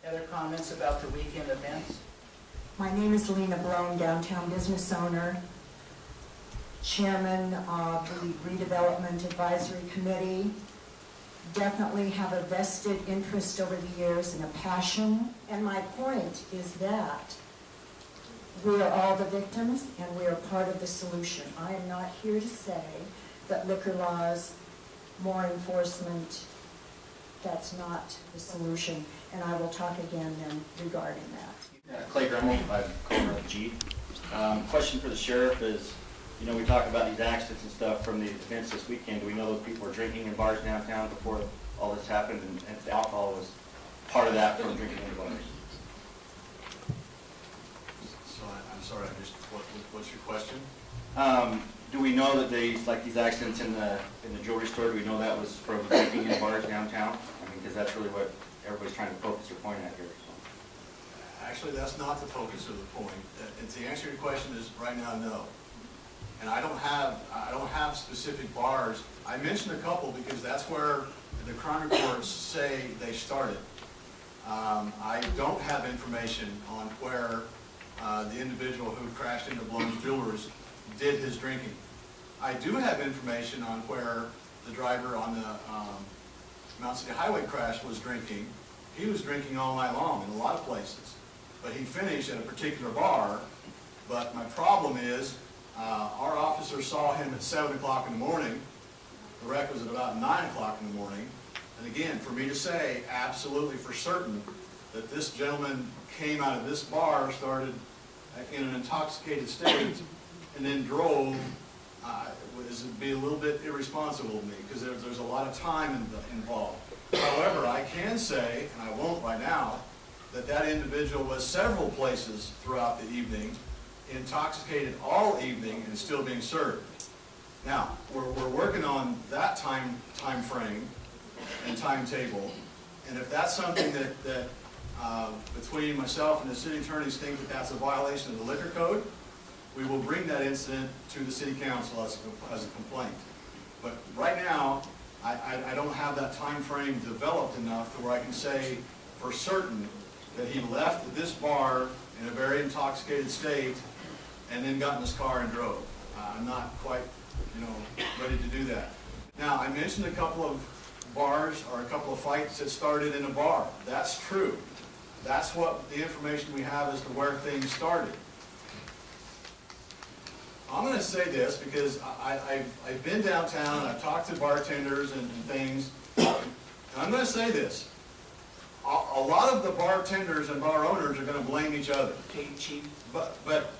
Other comments about the weekend events? My name is Lena Blown, downtown business owner, chairman of the Redevelopment Advisory Committee. Definitely have a vested interest over the years and a passion. And my point is that we are all the victims and we are part of the solution. I am not here to say that liquor laws, more enforcement, that's not the solution. And I will talk again then regarding that. Clay Gremmel, I'm co-owner of G. Question for the sheriff is, you know, we talk about these accidents and stuff from the events this weekend. Do we know those people were drinking in bars downtown before all this happened, and if the alcohol was part of that from drinking in bars? So I'm sorry, what's your question? Do we know that these accidents in the jewelry store, do we know that was from drinking in bars downtown? I mean, because that's really what everybody's trying to focus their point at here. So. Actually, that's not the focus of the point. And to answer your question is right now, no. And I don't have specific bars. I mentioned a couple because that's where the crime reports say they started. I don't have information on where the individual who crashed into Blown's Jewelers did his drinking. I do have information on where the driver on the Mount City Highway crash was drinking. He was drinking all night long in a lot of places, but he finished at a particular bar. But my problem is, our officer saw him at 7 o'clock in the morning. The wreck was at about 9 o'clock in the morning. And again, for me to say absolutely for certain that this gentleman came out of this bar, started in an intoxicated state, and then drove, would be a little bit irresponsible of me, because there's a lot of time involved. However, I can say, and I won't right now, that individual was several places throughout the evening, intoxicated all evening, and still being served. Now, we're working on that time frame and timetable, and if that's something that between myself and the city attorneys think that that's a violation of the liquor code, we will bring that incident to the city council as a complaint. But right now, I don't have that time frame developed enough to where I can say for certain that he left this bar in a very intoxicated state and then got in his car and drove. I'm not quite, ready to do that. Now, I mentioned a couple of bars or a couple of fights that started in a bar. That's true. That's what the information we have as to where things started. I'm going to say this because I've been downtown and I've talked to bartenders and things, and I'm going to say this. A lot of the bartenders and bar owners are going to blame each other. But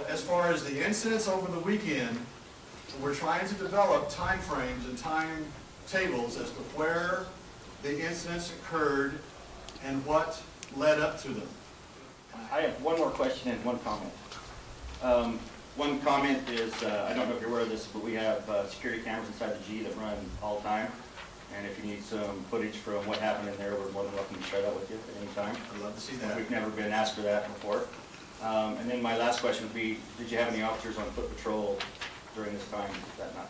as far as the incidents over the weekend, we're trying to develop time frames and timetables as to where the incidents occurred and what led up to them. I have one more question and one comment. One comment is, I don't know if you're aware of this, but we have security cameras inside the G that run all the time. And if you need some footage from what happened in there, we're more than welcome to share that with you at any time. I'd love to see that. We've never been asked for that before. And then my last question would be, did you have any officers on foot patrol during this time that night?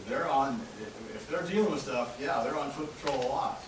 They're on, if they're dealing with stuff, yeah, they're on foot patrol a lot.